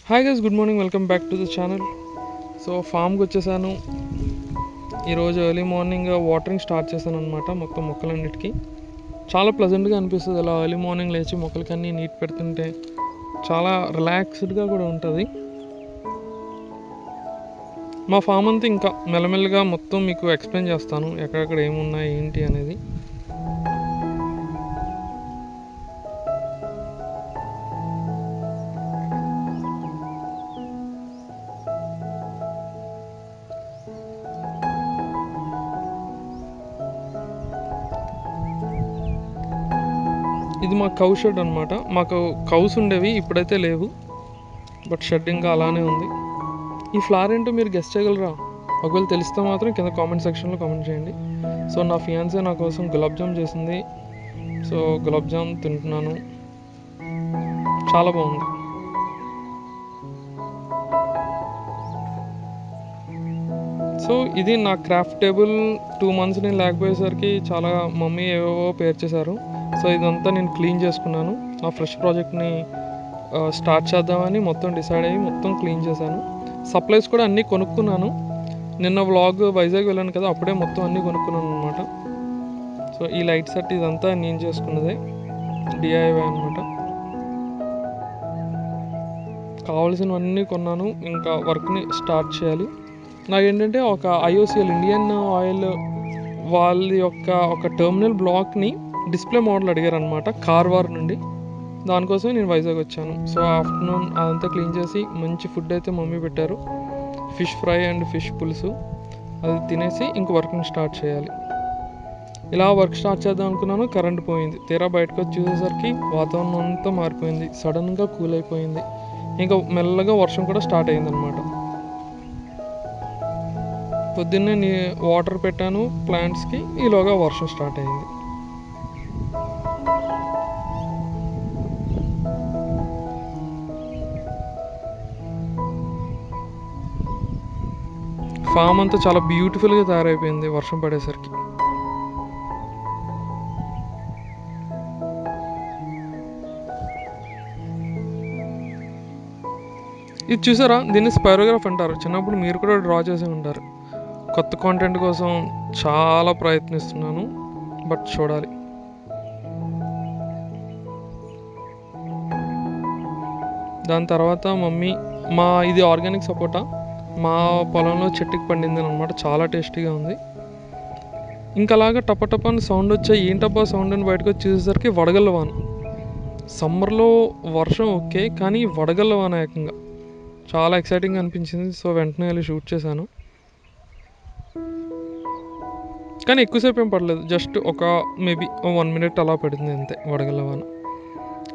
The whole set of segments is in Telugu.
Hi guys, good morning. Welcome back to the channel. So ఫామ్కి వచ్చేసాను. ఈరోజు ఎర్లీ మార్నింగ్ వాటరింగ్ స్టార్ట్ చేశాను అనమాట మొత్తం మొక్కలన్నిటికీ. చాలా ప్లెజెంట్గా అనిపిస్తుంది అలా ఎర్లీ మార్నింగ్ లేచి మొక్కలకన్నీ నీట్ పెడుతుంటే. చాలా రిలాక్స్డ్గా కూడా ఉంటుంది. మా ఫామ్ అంతా ఇంకా మెల్లమెల్లగా మొత్తం మీకు ఎక్స్ప్లెయిన్ చేస్తాను ఎక్కడెక్కడ ఏమున్నాయి ఏంటి అనేది. ఇది మా కౌ షెడ్ అనమాట. మాకు కౌస్ ఉండేవి, ఇప్పుడైతే లేవు, బట్ షెడ్ ఇంకా అలానే ఉంది. ఈ ఫ్లవర్ ఏంటో మీరు గెస్ట్ చేయగలరా? ఒకవేళ తెలిస్తే మాత్రం కింద కామెంట్ సెక్షన్లో కామెంట్ చేయండి. సో నా ఫియాన్సీ నా కోసం గులాబ్ జామ్ చేసింది. సో గులాబ్ జామ్ తింటున్నాను, చాలా బాగుంది. సో ఇది నా క్రాఫ్ట్ టేబుల్. 2 months నేను లేకపోయేసరికి చాలా మమ్మీ ఏవేవో పేర్చేశారు. సో ఇదంతా నేను క్లీన్ చేసుకున్నాను. నా ఫ్రెష్ ప్రాజెక్ట్ని స్టార్ట్ చేద్దామని మొత్తం డిసైడ్ అయ్యి మొత్తం క్లీన్ చేశాను. సప్లైస్ కూడా అన్నీ కొనుక్కున్నాను. నిన్న వ్లాగ్ వైజాగ్ వెళ్ళాను కదా, అప్పుడే మొత్తం అన్నీ కొనుక్కున్నాను అనమాట. సో ఈ లైట్ సెట్ ఇదంతా నేను చేసుకున్నదే, డిఐవై అనమాట. కావాల్సినవన్నీ కొన్నాను, ఇంకా వర్క్ని స్టార్ట్ చేయాలి. నాకేంటంటే ఒక ఐఓసిఎల్ ఇండియన్ ఆయిల్ వాళ్ళ యొక్క ఒక టెర్మినల్ బ్లాక్ని డిస్ప్లే మోడల్ అడిగారు అనమాట, కార్వార్ నుండి. దానికోసం నేను వైజాగ్ వచ్చాను. సో ఆఫ్టర్నూన్ అదంతా క్లీన్ చేసి మంచి ఫుడ్ అయితే మమ్మీ పెట్టారు, ఫిష్ ఫ్రై అండ్ ఫిష్ పులుసు. అది తినేసి ఇంక వర్క్ని స్టార్ట్ చేయాలి. ఇలా వర్క్ స్టార్ట్ చేద్దాం అనుకున్నాను, కరెంట్ పోయింది. తీరా బయటకు వచ్చి చూసేసరికి వాతావరణం అంతా మారిపోయింది, సడన్గా కూల్ అయిపోయింది. ఇంకా మెల్లగా వర్షం కూడా స్టార్ట్ అయిందనమాట. పొద్దున్నే వాటర్ పెట్టాను ప్లాంట్స్కి, ఈలోగా వర్షం స్టార్ట్ అయింది. ఫామ్ అంతా చాలా బ్యూటిఫుల్గా తయారైపోయింది వర్షం పడేసరికి. ఇది చూసారా, దీన్ని స్పైరోగ్రాఫ్ అంటారు. చిన్నప్పుడు మీరు కూడా డ్రా చేసి ఉంటారు. కొత్త కాంటెంట్ కోసం చాలా ప్రయత్నిస్తున్నాను, బట్ చూడాలి. దాని తర్వాత మమ్మీ ఇది ఆర్గానిక్ సపోటా మా పొలంలో చెట్టుకి పండింది అనమాట. చాలా టేస్టీగా ఉంది. ఇంకలాగా టపటప అని సౌండ్ వచ్చాయి. ఏంటబ్బా సౌండ్ అని బయటకు వచ్చి చూసేసరికి వడగళ్ళ వాన. సమ్మర్లో వర్షం ఓకే, కానీ వడగళ్ళ వాన ఏకంగా చాలా ఎక్సైటింగ్గా అనిపించింది. సో వెంటనే వెళ్ళి షూట్ చేశాను. కానీ ఎక్కువసేపు ఏం పడలేదు, జస్ట్ ఒక మేబీ 1 minute అలా పడింది అంతే వడగళ్ళ వాన.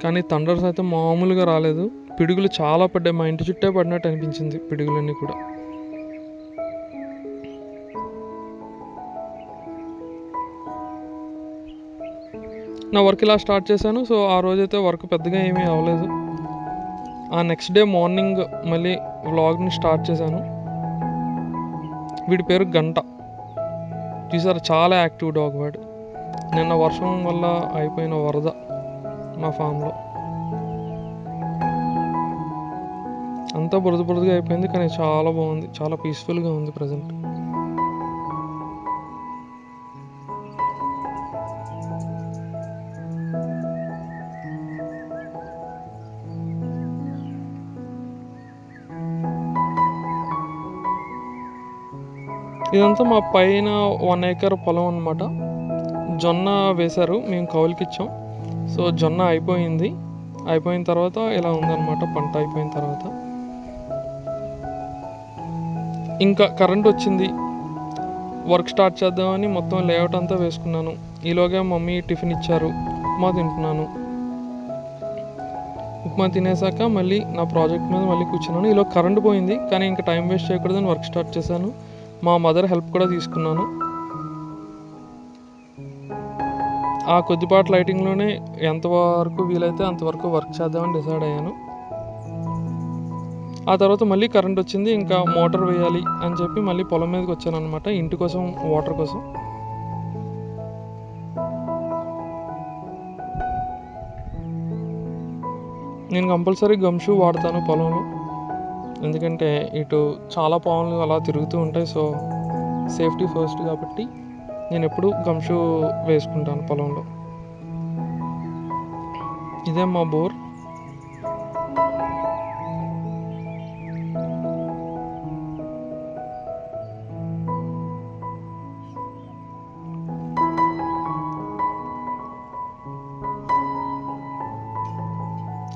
కానీ థండర్స్ అయితే మామూలుగా రాలేదు. పిడుగులు చాలా పడ్డాయి, మా ఇంటి చుట్టే పడినట్టు అనిపించింది పిడుగులన్నీ కూడా. నా వర్క్ ఇలా స్టార్ట్ చేశాను. సో ఆ రోజైతే వర్క్ పెద్దగా ఏమీ అవ్వలేదు. ఆ నెక్స్ట్ డే మార్నింగ్ మళ్ళీ వ్లాగ్ని స్టార్ట్ చేశాను. వీడి పేరు గంట. చూసారు, చాలా యాక్టివ్ డాగ్ వాడు. నిన్న వర్షం వల్ల అయిపోయిన వరద మా ఫామ్లో అంతా బురదగా అయిపోయింది. కానీ చాలా బాగుంది, చాలా పీస్ఫుల్గా ఉంది ప్రజెంట్. ఇదంతా మా పైన 1 acre పొలం అనమాట. జొన్న వేశారు, మేము కౌలుకి ఇచ్చాం. సో జొన్న అయిపోయిన తర్వాత ఇలా ఉందన్నమాట పంట అయిపోయిన తర్వాత. ఇంకా కరెంట్ వచ్చింది, వర్క్ స్టార్ట్ చేద్దామని మొత్తం లేఅవుట్ అంతా వేసుకున్నాను. ఈలోగా మమ్మీ టిఫిన్ ఇచ్చారు, ఉప్మా తింటున్నాను. ఉప్మా తినేసాక మళ్ళీ నా ప్రాజెక్ట్ మీద మళ్ళీ కూర్చున్నాను. ఈలో కరెంట్ పోయింది, కానీ ఇంకా టైం వేస్ట్ చేయకూడదని వర్క్ స్టార్ట్ చేశాను. మా మదర్ హెల్ప్ కూడా తీసుకున్నాను. ఆ కొద్దిపాటి లైటింగ్లోనే ఎంతవరకు వీలైతే అంతవరకు వర్క్ చేద్దామని డిసైడ్ అయ్యాను. ఆ తర్వాత మళ్ళీ కరెంట్ వచ్చింది, ఇంకా మోటార్ వేయాలి అని చెప్పి మళ్ళీ పొలం మీదకి వచ్చాను అనమాట, ఇంటి కోసం వాటర్ కోసం. నేను కంపల్సరీ గమ్ షూ వాడతాను పొలంలో. ఎందుకంటే ఇటు చాలా పాములు అలా తిరుగుతూ ఉంటాయి. సో సేఫ్టీ ఫస్ట్ కాబట్టి నేను ఎప్పుడు గమ్ షూ వేసుకుంటాను పొలంలో. ఇదే మా బోర్.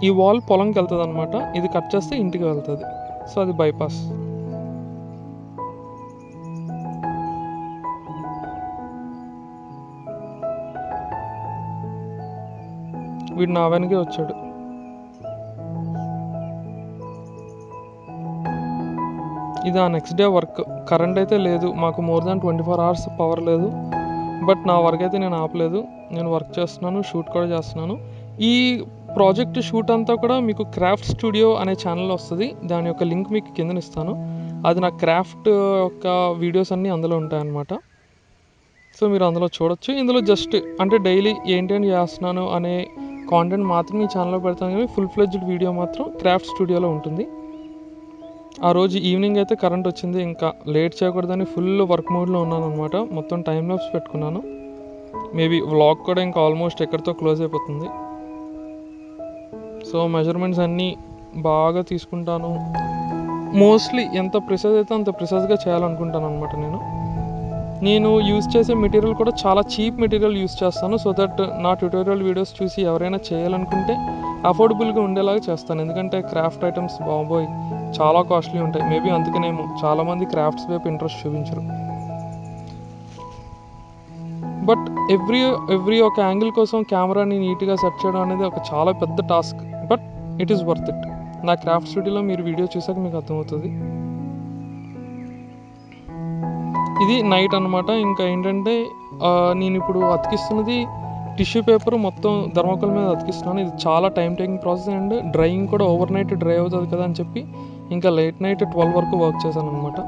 ఈ వాల్ పొలంకి వెళ్తుంది అనమాట. ఇది కట్ చేస్తే ఇంటికి వెళ్తుంది. సో అది బైపాస్. వీడు నా వెనకే వచ్చాడు. ఇది ఆ నెక్స్ట్ డే వర్క్. కరెంట్ అయితే లేదు, మాకు మోర్ దాన్ 24 hours పవర్ లేదు. బట్ నా వర్క్ అయితే నేను ఆపలేదు. నేను వర్క్ చేస్తున్నాను, షూట్ కూడా చేస్తున్నాను. ఈ ప్రాజెక్ట్ షూట్ అంతా కూడా మీకు క్రాఫ్ట్ స్టూడియో అనే ఛానల్ వస్తుంది. దాని యొక్క లింక్ మీకు కింద ఇస్తాను. అది నా క్రాఫ్ట్ యొక్క వీడియోస్ అన్నీ అందులో ఉంటాయన్నమాట. సో మీరు అందులో చూడొచ్చు. ఇందులో జస్ట్ అంటే డైలీ ఏంటేంటి చేస్తున్నాను అనే కాంటెంట్ మాత్రం ఈ ఛానల్లో పెడతాను, కానీ ఫుల్ ఫ్లెడ్జ్డ్ వీడియో మాత్రం క్రాఫ్ట్ స్టూడియోలో ఉంటుంది. ఆ రోజు ఈవినింగ్ అయితే కరెంట్ వచ్చింది. ఇంకా లేట్ చేయకూడదని ఫుల్ వర్క్ మోడ్లో ఉన్నాను అనమాట. మొత్తం టైం లాప్స్ పెట్టుకున్నాను. మేబీ వ్లాగ్ కూడా ఇంకా ఆల్మోస్ట్ ఎక్కడితో క్లోజ్ అయిపోతుంది. సో మెజర్మెంట్స్ అన్నీ బాగా తీసుకుంటాను. మోస్ట్లీ ఎంత ప్రిసైజ్ అయితే అంత ప్రిసైజ్గా చేయాలనుకుంటాను అనమాట. నేను యూజ్ చేసే మెటీరియల్ కూడా చాలా చీప్ మెటీరియల్ యూజ్ చేస్తాను. సో దట్ నా ట్యూటోరియల్ వీడియోస్ చూసి ఎవరైనా చేయాలనుకుంటే అఫోర్డబుల్గా ఉండేలాగా చేస్తాను. ఎందుకంటే క్రాఫ్ట్ ఐటమ్స్ బాబోయ్ చాలా కాస్ట్లీ ఉంటాయి. మేబీ అందుకనేమో చాలామంది క్రాఫ్ట్స్ వైపు ఇంట్రెస్ట్ చూపించరు. బట్ ఎవ్రీ ఒక యాంగిల్ కోసం కెమెరాని నీట్గా సెట్ చేయడం అనేది ఒక చాలా పెద్ద task. But it is worth it. నా క్రాఫ్ట్ స్టూడియోలో మీరు వీడియో చూసాక మీకు అర్థమవుతుంది. ఇది నైట్ అనమాట. ఇంకా ఏంటంటే నేను ఇప్పుడు అతికిస్తున్నది టిష్యూ పేపర్ మొత్తం థర్మాకోల్ మీద అతికిస్తున్నాను. ఇది చాలా time taking process and drying కూడా ఓవర్ నైట్ డ్రై అవుతుంది కదా అని చెప్పి ఇంకా లేట్ నైట్ 12 వరకు వర్క్ చేశాను అనమాట.